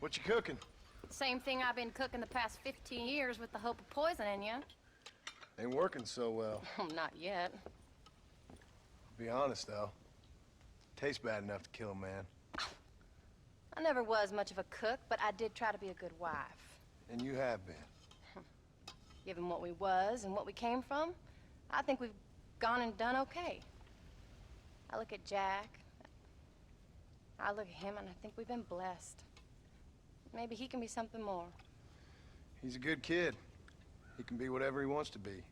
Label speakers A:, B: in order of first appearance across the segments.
A: What you cooking?
B: Same thing I've been cooking the past 15 years with the hope of poisoning you.
A: Ain't working so well.
B: Not yet.
A: Be honest, though. Tastes bad enough to kill a man.
B: I never was much of a cook, but I did try to be a good wife.
A: And you have been.
B: Given what we was and what we came from, I think we've gone and done okay. I look at Jack. I look at him, and I think we've been blessed. Maybe he can be something more.
A: He's a good kid. He can be whatever he wants to be.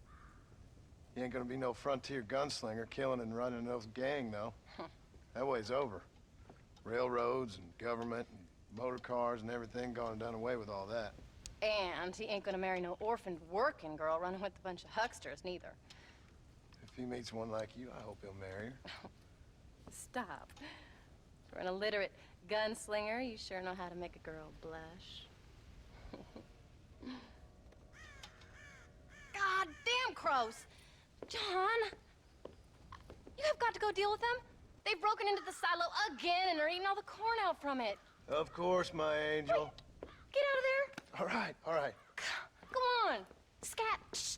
A: He ain't gonna be no frontier gunslinger killing and running no gang, though. That way's over. Railroads and government and motor cars and everything gone and done away with all that.
B: And he ain't gonna marry no orphaned working girl running with a bunch of hucksters, neither.
A: If he meets one like you, I hope he'll marry her.
B: Stop. For an illiterate gunslinger, you sure know how to make a girl blush. God damn crows! John! You have got to go deal with them. They've broken into the silo again and are eating all the corn out from it.
A: Of course, my angel.
B: Wait. Get out of there.
A: All right, all right.
B: Come on. Scat. Shh.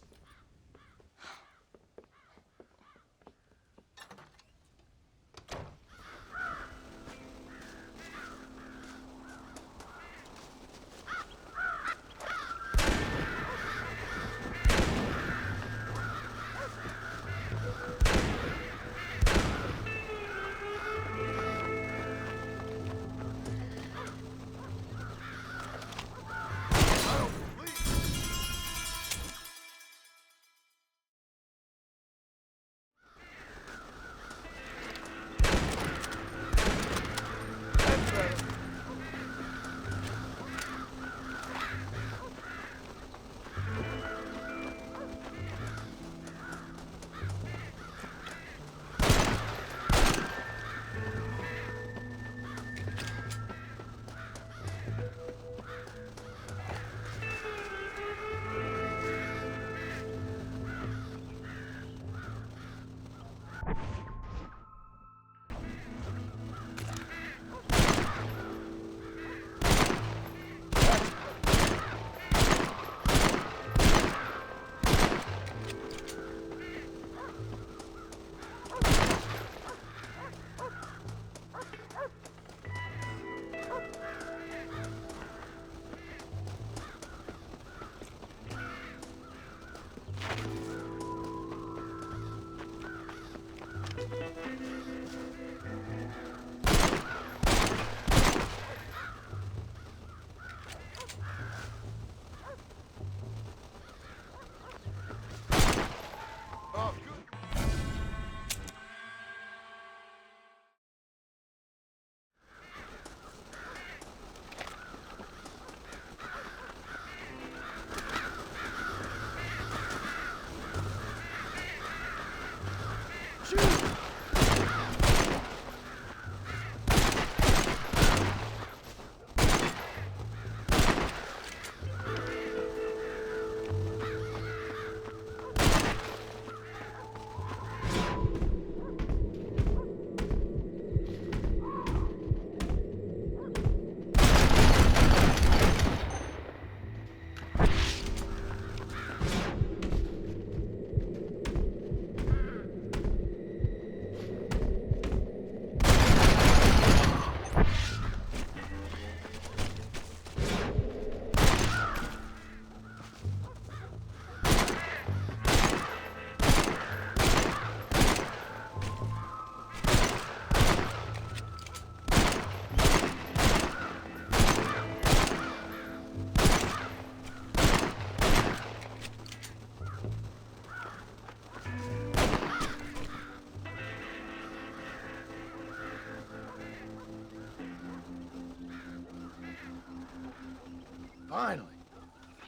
A: Finally.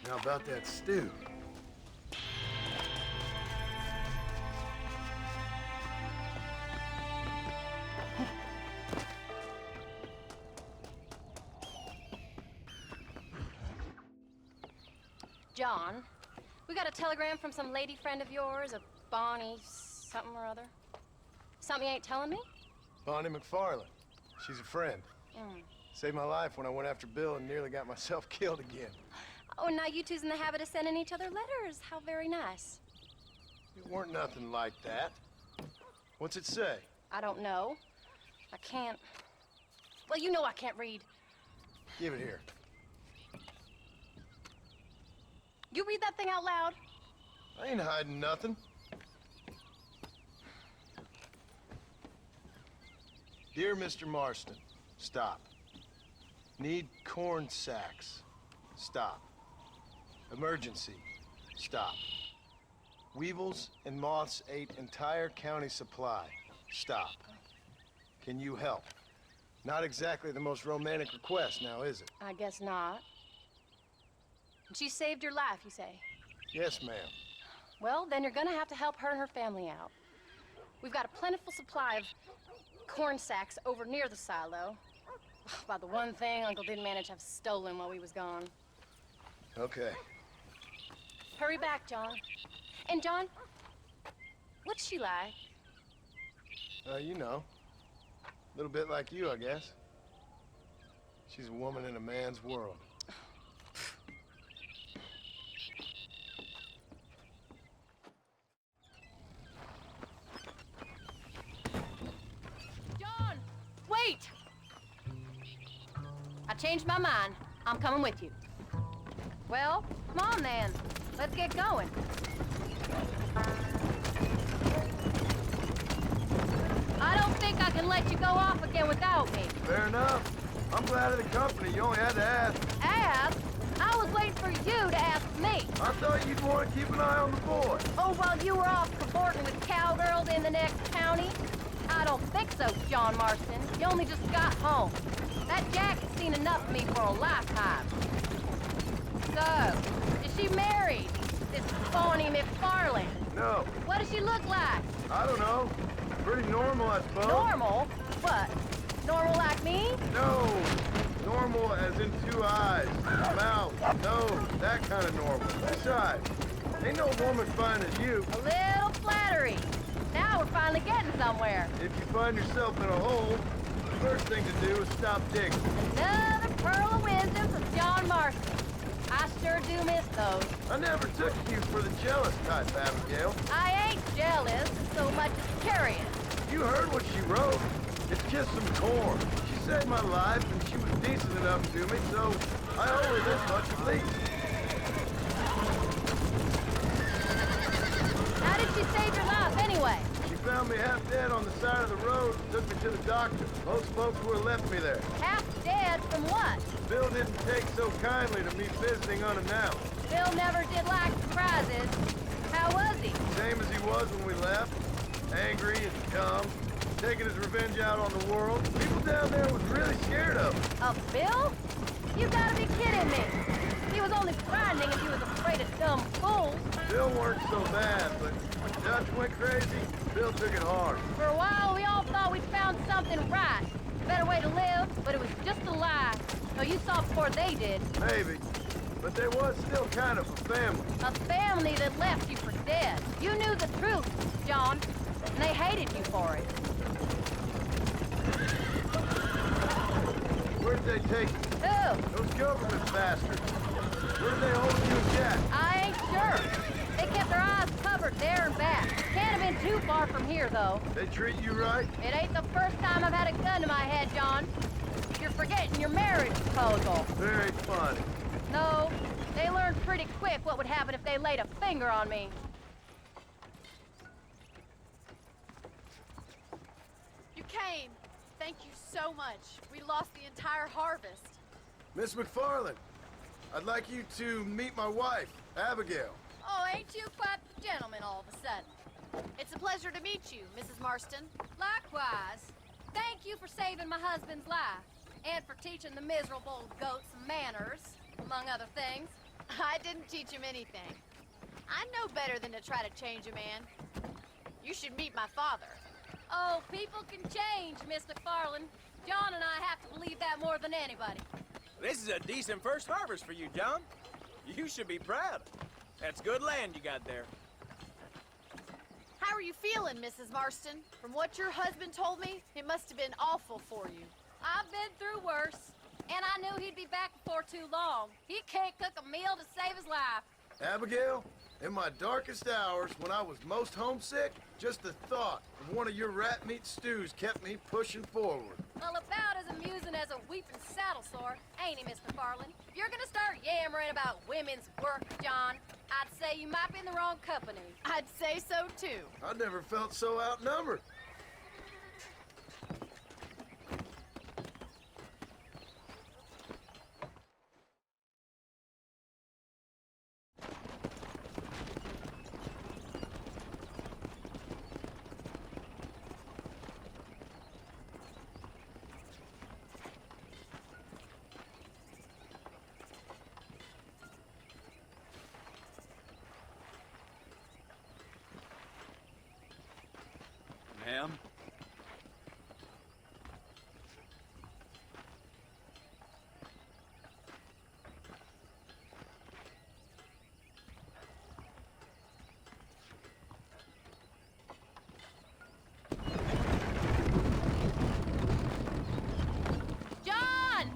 A: Now about that stew.
B: John, we got a telegram from some lady friend of yours, a Bonnie something or other. Something you ain't telling me?
A: Bonnie McFarland. She's a friend. Saved my life when I went after Bill and nearly got myself killed again.
B: Oh, and now you two's in the habit of sending each other letters. How very nice.
A: It weren't nothing like that. What's it say?
B: I don't know. I can't... Well, you know I can't read.
A: Give it here.
B: You read that thing out loud?
A: I ain't hiding nothing. Dear Mr. Marston, stop. Need corn sacks. Stop. Emergency. Stop. Weevils and moths ate entire county supply. Stop. Can you help? Not exactly the most romantic request now, is it?
B: I guess not. She saved your life, you say?
A: Yes, ma'am.
B: Well, then you're gonna have to help her and her family out. We've got a plentiful supply of corn sacks over near the silo. About the one thing Uncle didn't manage to have stolen while we was gone.
A: Okay.
B: Hurry back, John. And John, what's she like?
A: You know. A little bit like you, I guess. She's a woman in a man's world.
B: John, wait! I changed my mind. I'm coming with you. Well, come on then. Let's get going. I don't think I can let you go off again without me.
A: Fair enough. I'm glad of the company. You only had to ask.
B: Ask? I was waiting for you to ask me.
A: I thought you'd want to keep an eye on the boy.
B: Oh, while you were off cavorting with cowgirls in the next county? I don't think so, John Marston. You only just got home. That Jack has seen enough of me for a lifetime. So, is she married? This phony McFarlane?
A: No,
B: What does she look like?
A: I don't know. Pretty normal, I suppose.
B: Normal? What? Normal like me?
A: No, normal as in 2 eyes, mouth, nose, that kind of normal. Besides, ain't no woman fine as you.
B: A little flattery. Now we're finally getting somewhere.
A: If you find yourself in a hole, the first thing to do is stop digging.
B: Another pearl of wisdom from John Marston. I sure do miss those.
A: I never took you for the jealous type, Abigail.
B: I ain't jealous so much as curious.
A: You heard what she wrote. It's just some corn. She saved my life, and she was decent enough to me, so I owe her this much at least.
B: How did she save your life anyway?
A: She found me half dead on the side of the road and took me to the doctor. Most folks would have left me there.
B: Half dead from what?
A: Bill didn't take so kindly to me visiting unannounced.
B: Bill never did like surprises. How was he?
A: Same as he was when we left. Angry and dumb. Taking his revenge out on the world. People down there was really scared of him.
B: Of Bill? You gotta be kidding me. He was only frightening if he was afraid of dumb fools.
A: Bill weren't so bad, but when Dutch went crazy, Bill took it hard.
B: For a while, we all thought we'd found something right. A better way to live, but it was just a lie. So you saw before they did.
A: Maybe. But there was still kind of a family.
B: A family that left you for dead. You knew the truth, John, and they hated you for it.
A: Where'd they take you?
B: Who?
A: Those government bastards. Where did they hold you and Jack?
B: I ain't sure. They kept their eyes covered there and back. Can't have been too far from here, though.
A: They treat you right?
B: It ain't the first time I've had a gun to my head, John. You're forgetting your marriage proposal.
A: Very funny.
B: No, they learned pretty quick what would happen if they laid a finger on me.
C: You came. Thank you so much. We lost the entire harvest.
A: Miss McFarland, I'd like you to meet my wife, Abigail.
C: Oh, ain't you quite the gentleman all of a sudden? It's a pleasure to meet you, Mrs. Marston.
B: Likewise. Thank you for saving my husband's life. And for teaching the miserable goat some manners, among other things.
C: I didn't teach him anything. I know better than to try to change a man. You should meet my father.
B: Oh, people can change, Miss McFarland. John and I have to believe that more than anybody.
D: This is a decent first harvest for you, John. You should be proud. That's good land you got there.
C: How are you feeling, Mrs. Marston? From what your husband told me, it must have been awful for you.
B: I've been through worse.
C: horse. And I knew he'd be back before too long. He can't cook a meal to save his life.
A: Abigail, in my darkest hours, when I was most homesick, just the thought of one of your rat meat stews kept me pushing forward.
C: Well, about as amusing as a weeping saddle sore, ain't he, Miss McFarland? If you're gonna start yammering about women's work, John, I'd say you might be in the wrong company. I'd say so, too.
A: I never felt so outnumbered.
D: Ma'am?
B: John!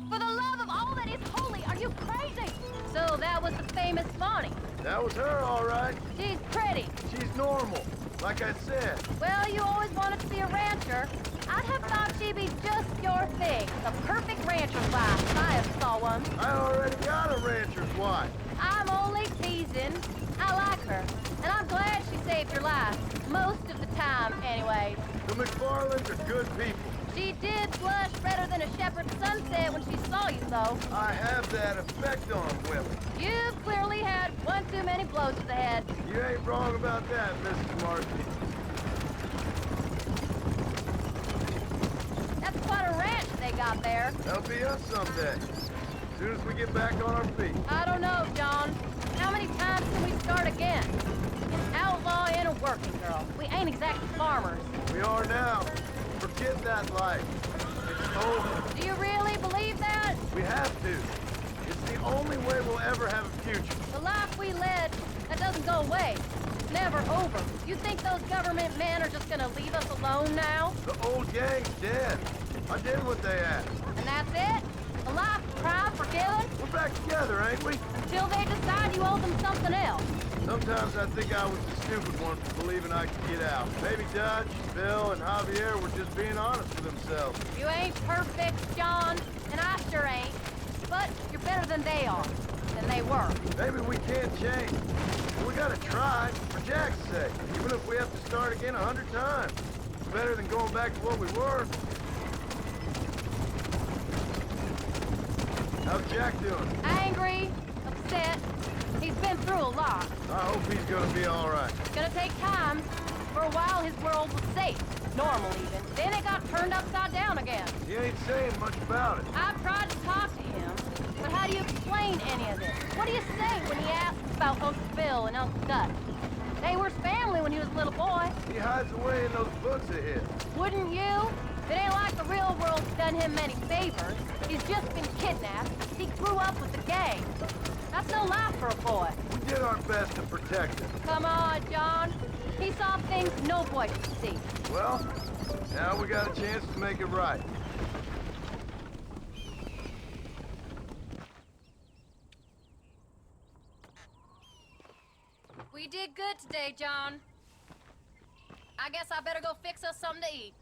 B: For the love of all that is holy, are you crazy? So that was the famous Bonnie.
A: That was her, all right.
B: She's pretty.
A: She's normal, like I said.
B: Well, you always wanted to be a rancher. I'd have thought she'd be just your thing. The perfect rancher's wife, if I ever saw one.
A: I already got a rancher's wife.
B: I'm only teasing. I like her. And I'm glad she saved your life. Most of the time, anyway.
A: The McFarlands are good people.
B: She did blush redder than a shepherd's sunset when she saw you, though.
A: I have that effect on women.
B: You've clearly had one too many blows to the head.
A: You ain't wrong about that, Mrs. Marcy.
B: That's quite a ranch they got there.
A: That'll be us someday. As soon as we get back on our feet.
B: I don't know, John. How many times can we start again? An outlaw and a working girl. We ain't exactly farmers.
A: We are now. Forget that life. It's over.
B: Do you really believe that?
A: We have to. It's the only way we'll ever have a future.
B: The life we led, that doesn't go away. It's never over. You think those government men are just gonna leave us alone now?
A: The old gang's dead. I did what they asked.
B: And that's it? A life of crime forgiven?
A: We're back together, ain't we?
B: Until they decide you owe them something else.
A: Sometimes I think I was the stupid one for believing I could get out. Maybe Dutch, Bill, and Javier were just being honest with themselves.
B: You ain't perfect, John, and I sure ain't. But you're better than they are. Than they were.
A: Maybe we can't change. But we gotta try, for Jack's sake. Even if we have to start again 100 times. It's better than going back to what we were. How's Jack doing?
B: Angry, upset. He's been through a lot.
A: I hope he's gonna be all right.
B: It's gonna take time. For a while, his world was safe. Normal, even. Then it got turned upside down again.
A: He ain't saying much about it.
B: I've tried to talk to him, but how do you explain any of this? What do you say when he asks about Uncle Bill and Uncle Dutch? They were his family when he was a little boy.
A: He hides away in those books of his.
B: Wouldn't you? It ain't like the real world's done him many favors. He's just been kidnapped. He grew up with the gang. That's no life for a boy.
A: We did our best to protect him.
B: Come on, John. He saw things no boy could see.
A: Well, now we got a chance to make it right.
B: We did good today, John. I guess I better go fix us something to eat.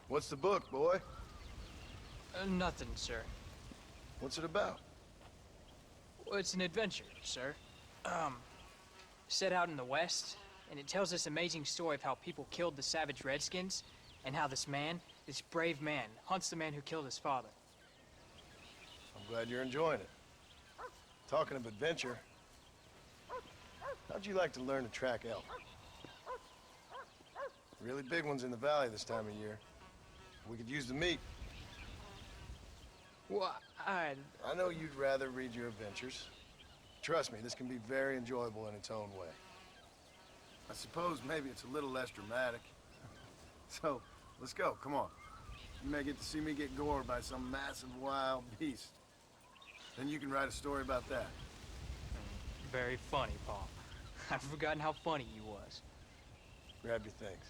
A: What's the book, boy?
E: Nothing, sir.
A: What's it about?
E: Well, it's an adventure, sir. Set out in the West, and it tells this amazing story of how people killed the savage Redskins, and how this man, this brave man, hunts the man who killed his father.
A: I'm glad you're enjoying it. Talking of adventure, how'd you like to learn to track elk? Really big ones in the valley this time of year. We could use the meat.
E: Well,
A: I know you'd rather read your adventures. Trust me, this can be very enjoyable in its own way. I suppose maybe it's a little less dramatic. So, let's go, come on. You may get to see me get gored by some massive wild beast. Then you can write a story about that.
E: Very funny, Paul. I've forgotten how funny you was.
A: Grab your things.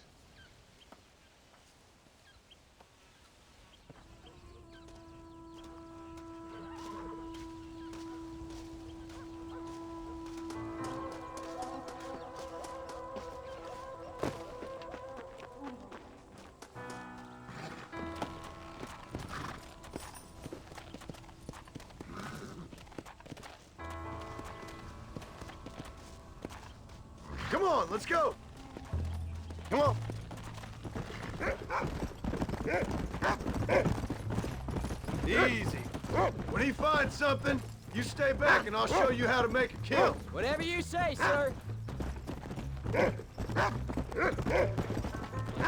A: Come on, let's go. Come on. Easy. When he finds something, you stay back and I'll show you how to make a kill.
E: Whatever you say, sir.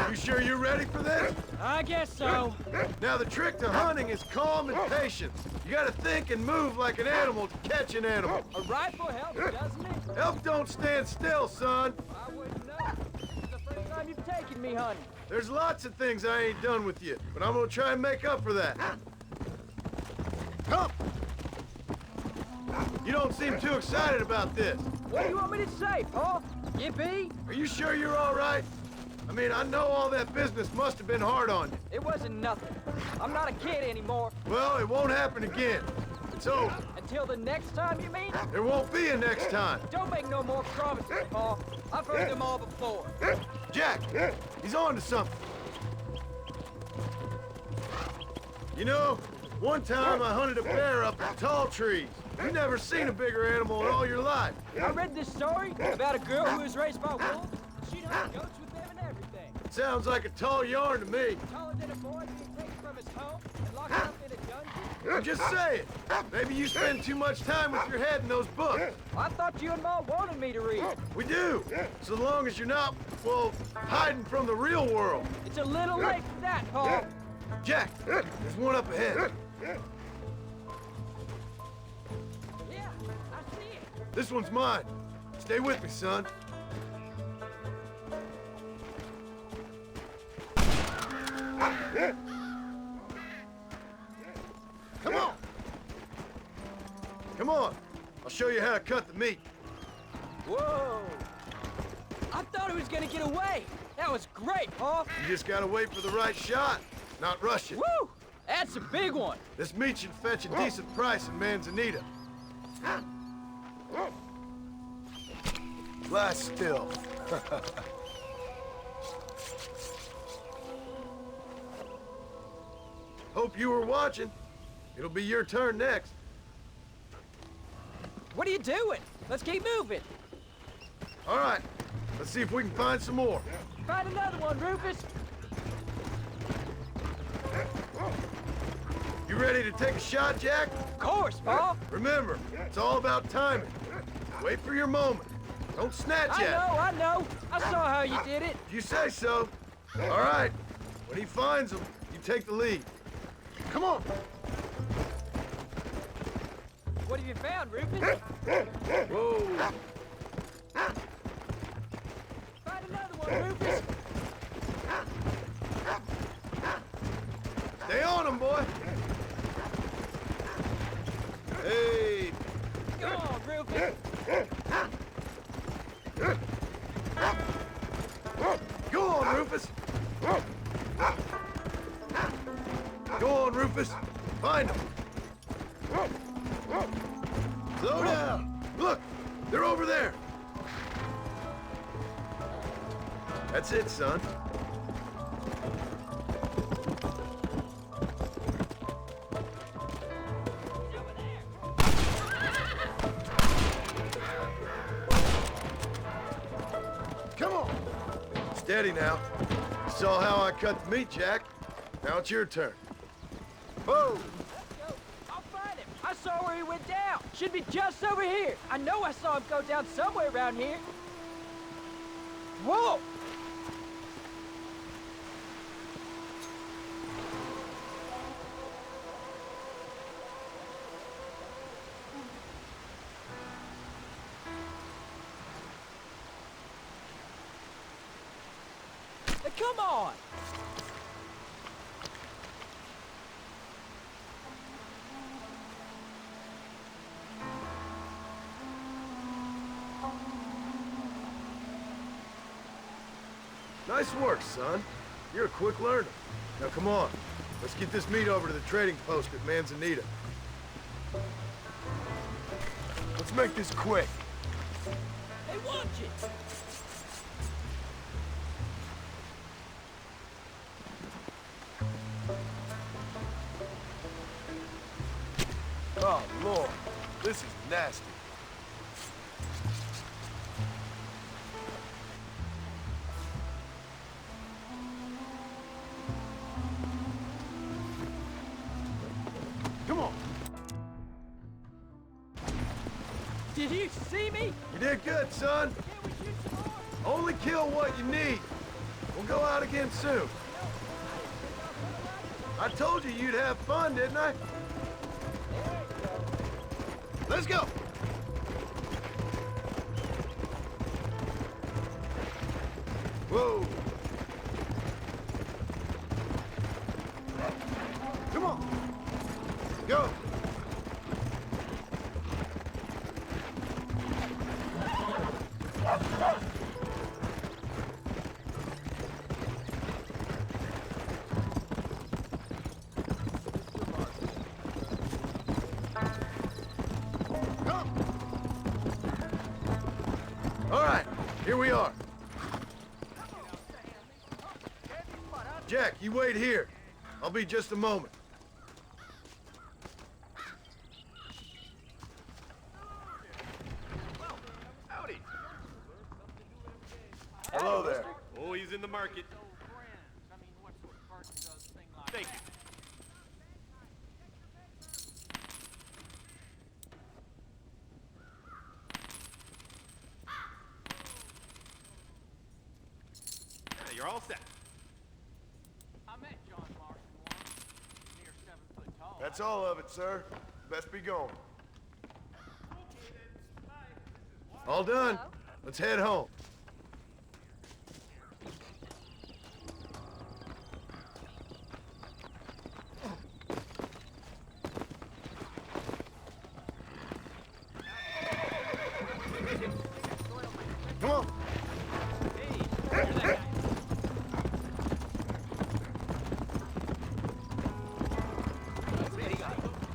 A: You sure you're ready for this?
E: I guess so.
A: Now, the trick to hunting is calm and patience. You gotta think and move like an animal to catch an animal.
E: A rifle helps, doesn't it?
A: Elk don't stand still, son.
E: I wouldn't know. This is the first time you've taken me hunting.
A: There's lots of things I ain't done with you, but I'm gonna try and make up for that. Come! You don't seem too excited about this.
E: What do you want me to say, Paul? Yippee?
A: Are you sure you're all right? I mean, I know all that business must have been hard on you.
E: It wasn't nothing. I'm not a kid anymore.
A: Well, it won't happen again. It's over.
E: Until the next time, you mean?
A: There won't be a next time.
E: Don't make no more promises, Paul. I've heard them all before.
A: Jack, he's on to something. You know, one time I hunted a bear up in tall trees. You never seen a bigger animal in all your life.
E: I read this story about a girl who was raised by wolves. She'd hunt goats with them and everything.
A: Sounds like a tall yarn to me.
E: Taller than a boy being taken from his home and locked up in a dungeon.
A: I'm just saying. Maybe you spend too much time with your head in those books.
E: I thought you and Ma wanted me to read.
A: We do. So long as you're not, well, hiding from the real world.
E: It's a little late for that, Paul.
A: Jack, there's one up ahead.
E: Yeah, I see it.
A: This one's mine. Stay with me, son. Come on! Come on! I'll show you how to cut the meat.
E: Whoa! I thought he was gonna get away. That was great, Paul.
A: You just gotta wait for the right shot, not rush it.
E: Woo! That's a big one.
A: This meat should fetch a decent price in Manzanita. Lie still. Hope you were watching. It'll be your turn next.
E: What are you doing? Let's keep moving.
A: All right, let's see if we can find some more.
E: Find another one, Rufus.
A: You ready to take a shot, Jack?
E: Of course, Paul.
A: Remember, it's all about timing. Wait for your moment. Don't snatch at it.
E: I know. I saw how you did it.
A: If you say so. All right. When he finds them, you take the lead. Come on.
E: What have you found, Rufus?
A: Whoa.
E: Find another one, Rufus.
A: Stay on him, boy. Hey.
E: Go on, Rufus.
A: Go on, Rufus. Go on, Rufus. Find him. Slow down. Look, they're over there. That's it, son. Come on. Steady now. You saw how I cut the meat, Jack. Now it's your turn. Whoa!
E: Let's go. I'll find him. I saw where he went down. Should be just over here. I know I saw him go down somewhere around here. Whoa! Come on!
A: Nice work, son. You're a quick learner. Now come on. Let's get this meat over to the trading post at Manzanita. Let's make this quick.
E: They want you!
A: Oh, Lord. This is nasty. Come on.
E: Did you see me?
A: You did good, son.
E: Can we shoot some more?
A: Only kill what you need. We'll go out again soon. I told you you'd have fun, didn't I? Let's go! Whoa! Come on! Go! All right, here we are. Jack, you wait here. I'll be just a moment.
F: Howdy.
A: Hello there.
F: Oh, he's in the market. Thank you. You're all set.
E: I met John Marston once. Near 7 foot tall.
A: That's all of it, sir. Best be going. All done. Let's head home. Come on.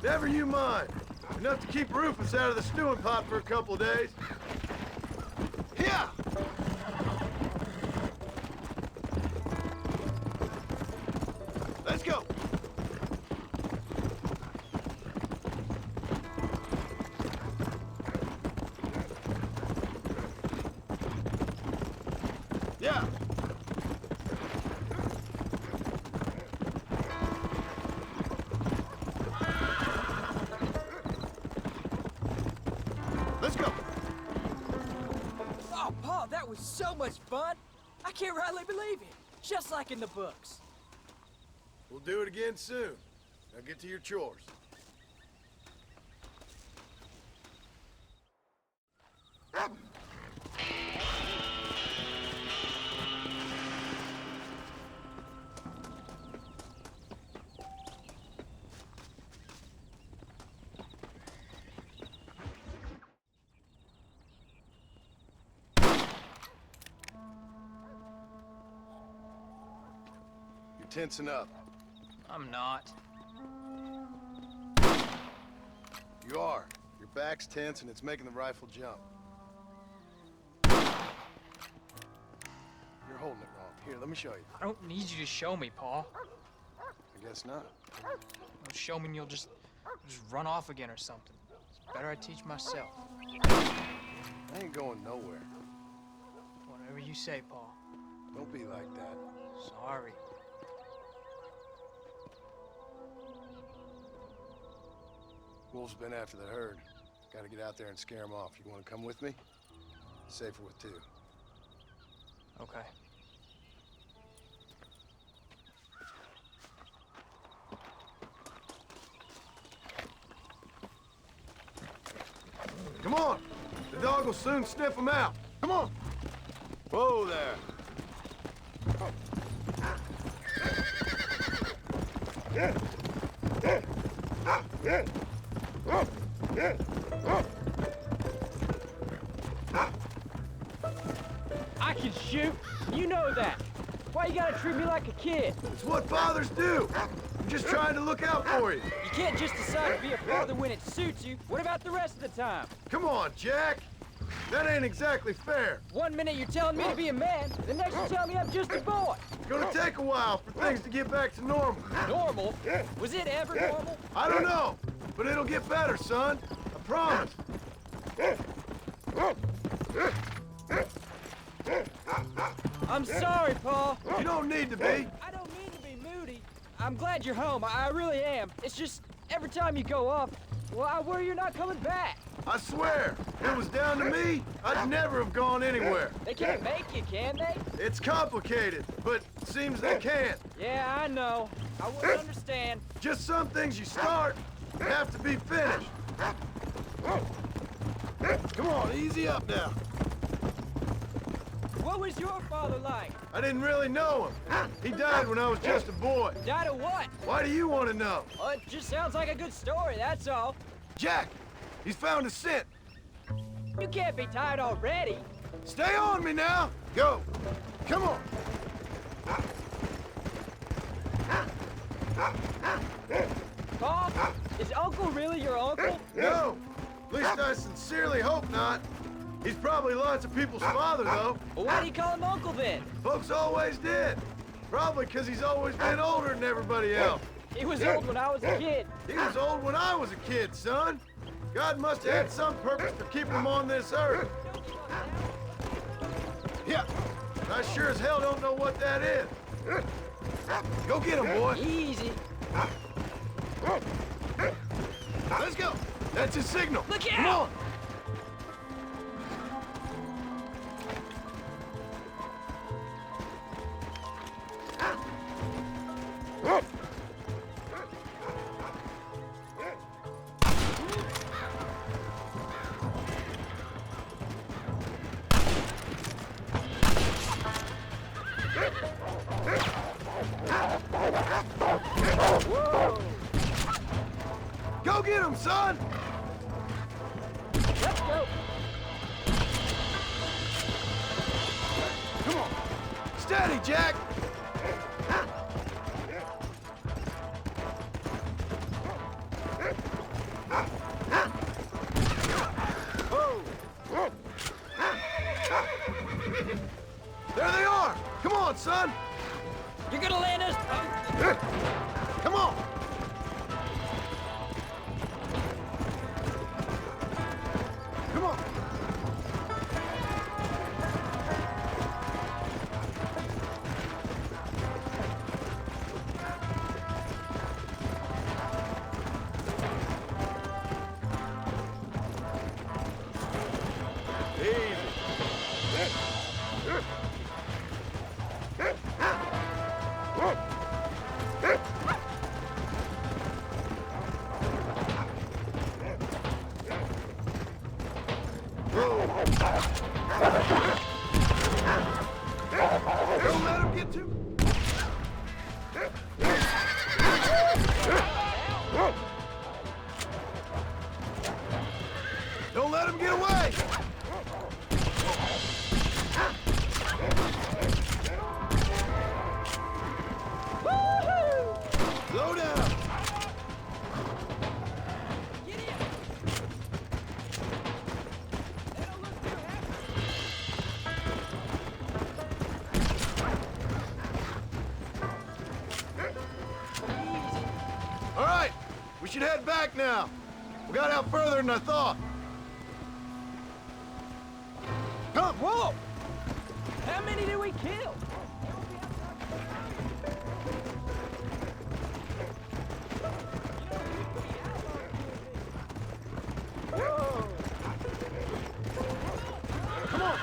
A: Never you mind. Enough to keep Rufus out of the stewing pot for a couple of days. Yeah! Let's go! Yeah! Let's go!
G: Oh, Paul, that was so much fun. I can't rightly believe it. Just like in the books.
A: We'll do it again soon. Now get to your chores. You're tensing up.
E: I'm not.
A: You are. Your back's tense and it's making the rifle jump. You're holding it wrong. Here, let me show you.
E: I don't need you to show me, Paul.
A: I guess not.
E: You'll show me and you'll just run off again or something. It's better I teach myself.
A: I ain't going nowhere.
E: Whatever you say, Paul.
A: Don't be like that.
E: Sorry.
A: Wolf's been after the herd. Gotta get out there and scare them off. You wanna come with me? Safer with two.
E: Okay.
A: Come on! The dog will soon sniff them out. Come on! Whoa there!
G: I can shoot. You know that. Why you gotta treat me like a kid?
A: It's what fathers do! I'm just trying to look out for you.
G: You can't just decide to be a father when it suits you. What about the rest of the time?
A: Come on, Jack! That ain't exactly fair.
G: 1 minute you're telling me to be a man, the next you tell me I'm just a boy.
A: It's gonna take a while for things to get back to normal.
G: Normal? Was it ever normal?
A: I don't know, but it'll get better, son. I promise.
G: I'm sorry, Paul.
A: You don't need to be.
G: I don't mean to be moody. I'm glad you're home. I really am. It's just every time you go off, well, I worry you're not coming back.
A: I swear, it was down to me, I'd never have gone anywhere.
G: They can't make you, can they?
A: It's complicated, but seems they can.
G: Yeah, I know. I wouldn't understand.
A: Just some things you start have to be finished. Come on, easy up now.
G: What was your father like?
A: I didn't really know him. He died when I was just a boy.
G: Died of what?
A: Why do you want to know?
G: Oh, it just sounds like a good story, that's all.
A: Jack, he's found a scent.
G: You can't be tired already.
A: Stay on me now. Go. Come on.
G: Paul, is Uncle really your uncle?
A: No. At least I sincerely hope not. He's probably lots of people's father, though.
G: Well, why do you call him Uncle then?
A: Folks always did. Probably because he's always been older than everybody else.
G: He was old when I was a kid.
A: He was old when I was a kid, son. God must have had some purpose for keeping him on this earth. Yeah, and I sure as hell don't know what that is. Go get him, boy.
G: Easy.
A: Let's go. That's his signal.
G: Look
A: Come
G: out!
A: on. Go get him, son!
G: Let's go.
A: Come on. Steady, Jack. There they are! Come on, son!
G: You're gonna land us.
A: Come on! Come on! Don't let him get too... Don't let him get away! Slow down! All right, we should head back now. We got out further than I thought. Come!
G: Whoa! How many did we kill? Whoa!
A: Come on!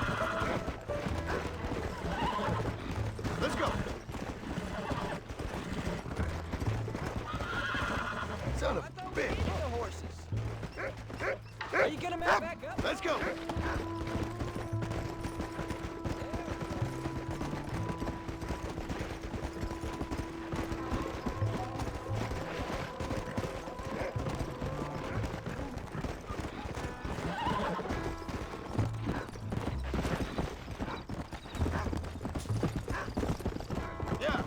A: Let's go! Son of a bitch!
G: The horses. Are you gonna mount back up?
A: Let's go! Yeah!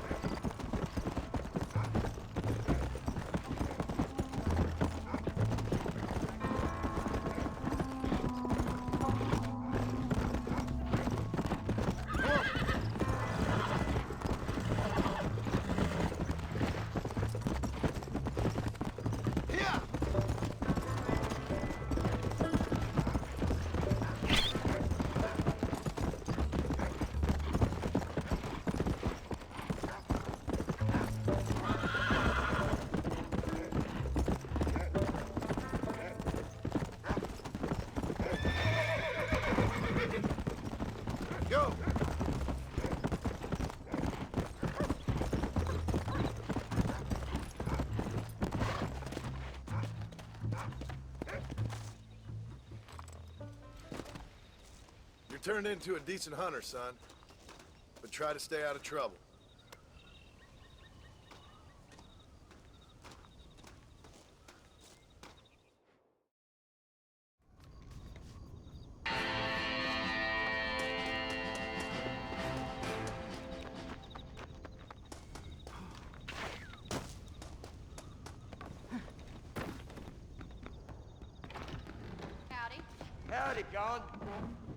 A: turned into a decent hunter, son. But try to stay out of trouble.
C: Howdy.
H: Howdy, Con.